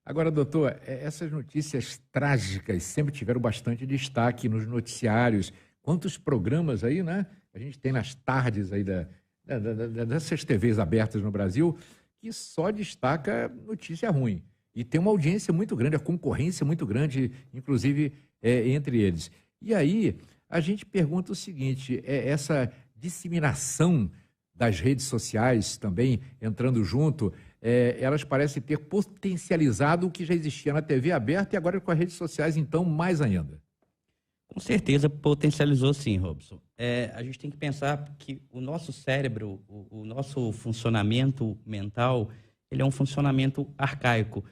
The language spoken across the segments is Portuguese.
Agora, doutor, essas notícias trágicas sempre tiveram bastante destaque nos noticiários. Quantos programas aí, né? A gente tem nas tardes aí dessas TVs abertas no Brasil que só destaca notícia ruim. E tem uma audiência muito grande, a concorrência muito grande, inclusive entre eles. E aí, a gente pergunta o seguinte, essa disseminação das redes sociais também entrando junto, elas parecem ter potencializado o que já existia na TV aberta e agora com as redes sociais, então, mais ainda. Com certeza potencializou sim, Robson. A gente tem que pensar que o nosso cérebro, o nosso funcionamento mental, ele é um funcionamento arcaico.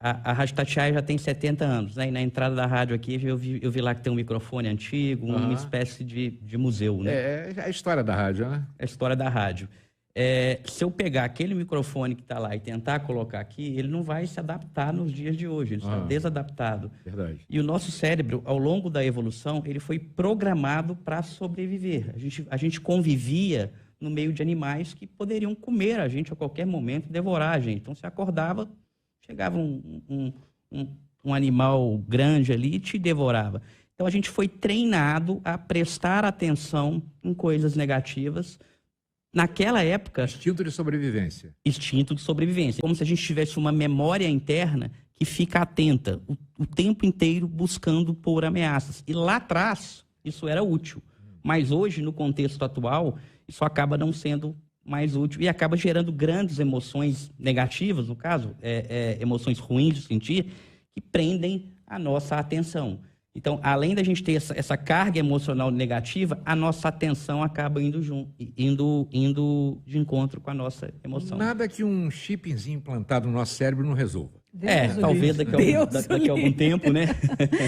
A Rádio Itatiaia já tem 70 anos, né? E na entrada da rádio aqui eu vi lá que tem um microfone antigo, uma espécie de museu, né? É a história da rádio, né? É a história da rádio. Se eu pegar aquele microfone que está lá e tentar colocar aqui, ele não vai se adaptar nos dias de hoje, ele está desadaptado. Verdade. E o nosso cérebro, ao longo da evolução, ele foi programado para sobreviver. A gente convivia no meio de animais que poderiam comer a gente a qualquer momento, devorar a gente. Então, você acordava, chegava um animal grande ali e te devorava. Então, a gente foi treinado a prestar atenção em coisas negativas. Naquela época... Instinto de sobrevivência. Instinto de sobrevivência. Como se a gente tivesse uma memória interna que fica atenta o tempo inteiro buscando por ameaças. E lá atrás, isso era útil. Mas hoje, no contexto atual, isso acaba não sendo mais útil e acaba gerando grandes emoções negativas, no caso, emoções ruins de sentir, que prendem a nossa atenção. Então, além da gente ter essa carga emocional negativa, a nossa atenção acaba indo de encontro com a nossa emoção. Nada que um chipzinho implantado no nosso cérebro não resolva. Talvez daqui a algum tempo, né?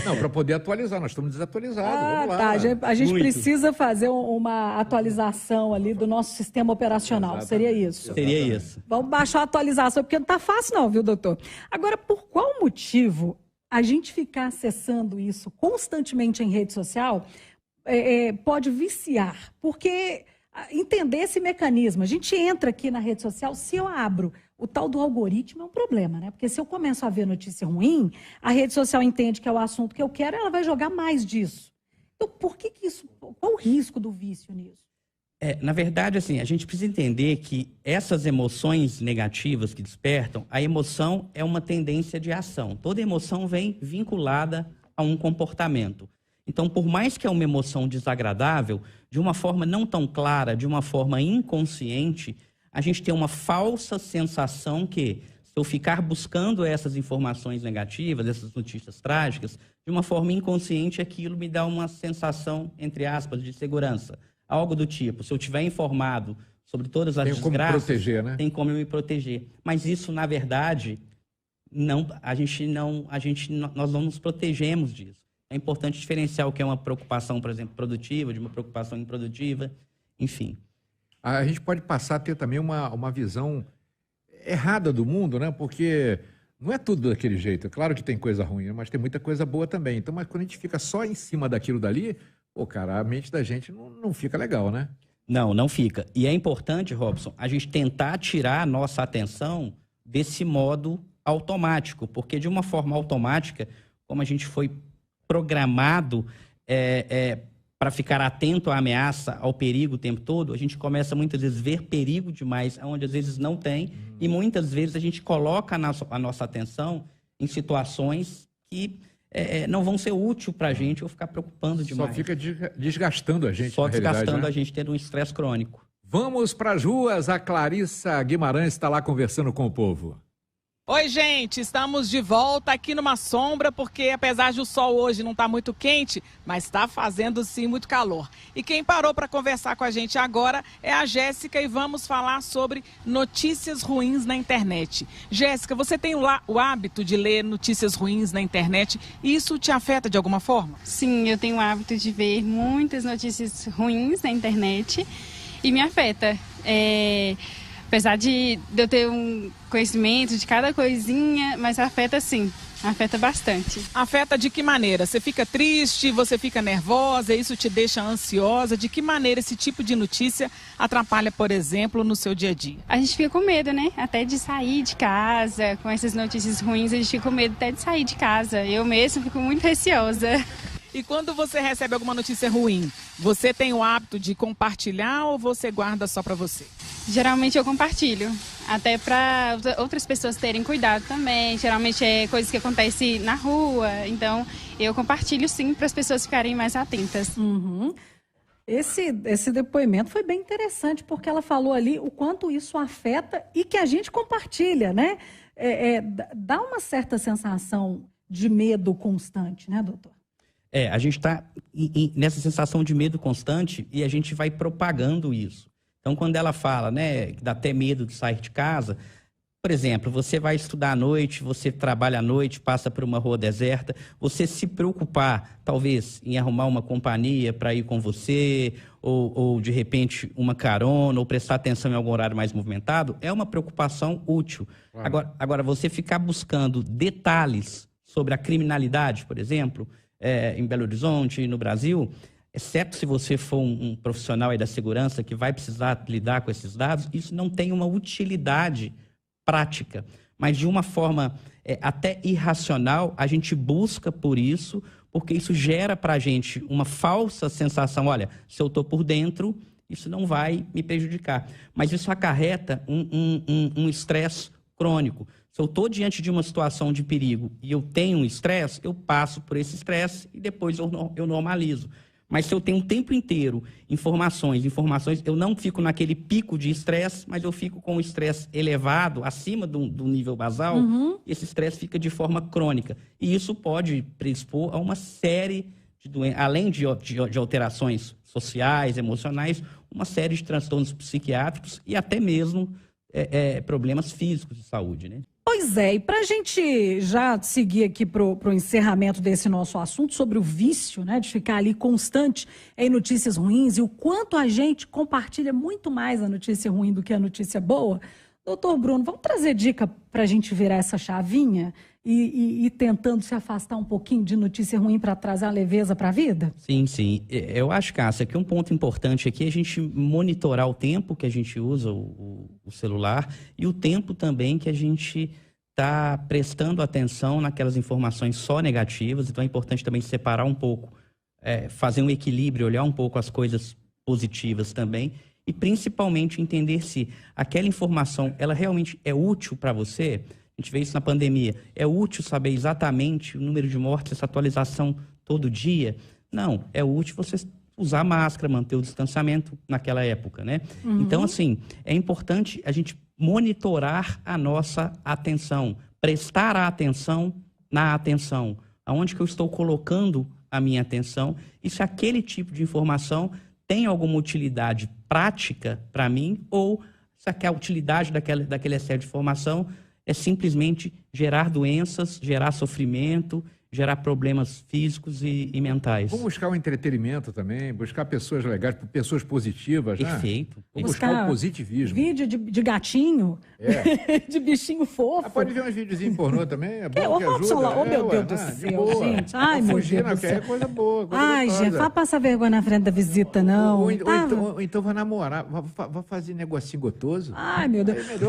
Não, para poder atualizar, nós estamos desatualizados. Vamos lá. A gente precisa fazer uma atualização ali do nosso sistema operacional. Exatamente. Seria isso? Seria isso. Vamos baixar a atualização, porque não está fácil não, viu, doutor? Agora, por qual motivo a gente ficar acessando isso constantemente em rede social pode viciar? Porque entender esse mecanismo, a gente entra aqui na rede social, se eu abro o tal do algoritmo é um problema, né? Porque se eu começo a ver notícia ruim, a rede social entende que é o assunto que eu quero, ela vai jogar mais disso. Então, por que isso? Qual o risco do vício nisso? Na verdade, assim, a gente precisa entender que essas emoções negativas que despertam, a emoção é uma tendência de ação. Toda emoção vem vinculada a um comportamento. Então, por mais que é uma emoção desagradável, de uma forma não tão clara, de uma forma inconsciente, a gente tem uma falsa sensação que, se eu ficar buscando essas informações negativas, essas notícias trágicas, de uma forma inconsciente, aquilo me dá uma sensação, entre aspas, de segurança. Algo do tipo, se eu estiver informado sobre todas as desgraças... Tem como proteger, né? Tem como eu me proteger. Mas isso, na verdade, nós não nos protegemos disso. É importante diferenciar o que é uma preocupação, por exemplo, produtiva, de uma preocupação improdutiva, enfim. A gente pode passar a ter também uma visão errada do mundo, né? Porque não é tudo daquele jeito. É claro que tem coisa ruim, mas tem muita coisa boa também. Então, mas quando a gente fica só em cima daquilo dali... Pô, cara, a mente da gente não fica legal, né? Não fica. E é importante, Robson, a gente tentar tirar a nossa atenção desse modo automático, porque de uma forma automática, como a gente foi programado para ficar atento à ameaça, ao perigo o tempo todo, a gente começa muitas vezes a ver perigo demais, onde às vezes não tem, e muitas vezes a gente coloca a nossa atenção em situações que... não vão ser úteis para a gente ou ficar preocupando demais. Só fica desgastando a gente, Só desgastando, né? a gente, tendo um estresse crônico. Vamos para as ruas. A Clarissa Guimarães está lá conversando com o povo. Oi, gente, estamos de volta aqui numa sombra, porque apesar de o sol hoje não estar muito quente, mas está fazendo sim muito calor. E quem parou para conversar com a gente agora é a Jéssica e vamos falar sobre notícias ruins na internet. Jéssica, você tem o hábito de ler notícias ruins na internet e isso te afeta de alguma forma? Sim, eu tenho o hábito de ver muitas notícias ruins na internet e me afeta. Apesar de eu ter um conhecimento de cada coisinha, mas afeta sim. afeta bastante. Afeta de que maneira? Você fica triste, você fica nervosa, isso te deixa ansiosa? De que maneira esse tipo de notícia atrapalha, por exemplo, no seu dia a dia? A gente fica com medo, né? Até de sair de casa, com essas notícias ruins, a gente fica com medo até de sair de casa. Eu mesma fico muito receosa. E quando você recebe alguma notícia ruim, você tem o hábito de compartilhar ou você guarda só para você? Geralmente eu compartilho, até para outras pessoas terem cuidado também. Geralmente é coisas que acontecem na rua, então eu compartilho sim para as pessoas ficarem mais atentas. Uhum. Esse depoimento foi bem interessante, porque ela falou ali o quanto isso afeta e que a gente compartilha, né? Dá uma certa sensação de medo constante, né, doutor? A gente está nessa sensação de medo constante e a gente vai propagando isso. Então, quando ela fala, né, que dá até medo de sair de casa, por exemplo, você vai estudar à noite, você trabalha à noite, passa por uma rua deserta, você se preocupar, talvez, em arrumar uma companhia para ir com você, ou de repente uma carona, ou prestar atenção em algum horário mais movimentado, é uma preocupação útil. Agora, você ficar buscando detalhes sobre a criminalidade, por exemplo, em Belo Horizonte, no Brasil, exceto se você for um profissional aí da segurança que vai precisar lidar com esses dados, isso não tem uma utilidade prática. Mas de uma forma até irracional, a gente busca por isso, porque isso gera para a gente uma falsa sensação, olha, se eu estou por dentro, isso não vai me prejudicar. Mas isso acarreta um estresse crônico. Se eu estou diante de uma situação de perigo e eu tenho um estresse, eu passo por esse estresse e depois eu normalizo. Mas se eu tenho o tempo inteiro informações, eu não fico naquele pico de estresse, mas eu fico com o estresse elevado, acima do nível basal, esse estresse fica de forma crônica. E isso pode predispor a uma série de doenças, além de alterações sociais, emocionais, uma série de transtornos psiquiátricos e até mesmo problemas físicos de saúde, né? Pois é, e para a gente já seguir aqui para o encerramento desse nosso assunto sobre o vício, né, de ficar ali constante em notícias ruins e o quanto a gente compartilha muito mais a notícia ruim do que a notícia boa, doutor Bruno, vamos trazer dica para a gente virar essa chavinha e ir tentando se afastar um pouquinho de notícia ruim para trazer a leveza para a vida? Sim, sim. Eu acho, Cássia, que um ponto importante aqui é a gente monitorar o tempo que a gente usa o celular e o tempo também que a gente está prestando atenção naquelas informações só negativas. Então é importante também separar um pouco, fazer um equilíbrio, olhar um pouco as coisas positivas também e principalmente entender se aquela informação ela realmente é útil para você. A gente vê isso na pandemia. É útil saber exatamente o número de mortes, essa atualização todo dia? Não, é útil você usar máscara, manter o distanciamento naquela época, né? Então, assim, é importante a gente monitorar a nossa atenção, prestar a atenção na atenção. Aonde que eu estou colocando a minha atenção e se aquele tipo de informação tem alguma utilidade prática para mim ou se a utilidade daquele excesso de informação é simplesmente gerar doenças, gerar sofrimento, gerar problemas físicos e mentais. Vamos buscar o entretenimento também, buscar pessoas legais, pessoas positivas, né? Perfeito. Vamos buscar o positivismo. Vídeo de gatinho, de bichinho fofo. Pode ver uns videozinhos pornô também, é bom que ajuda. Oh, meu Deus do céu, gente. Ai, meu Deus do céu. É coisa boa, Ai, gente, vai passar vergonha na frente da visita, não. Ou então vai namorar, vai fazer negocinho gotoso. Ai, meu Deus.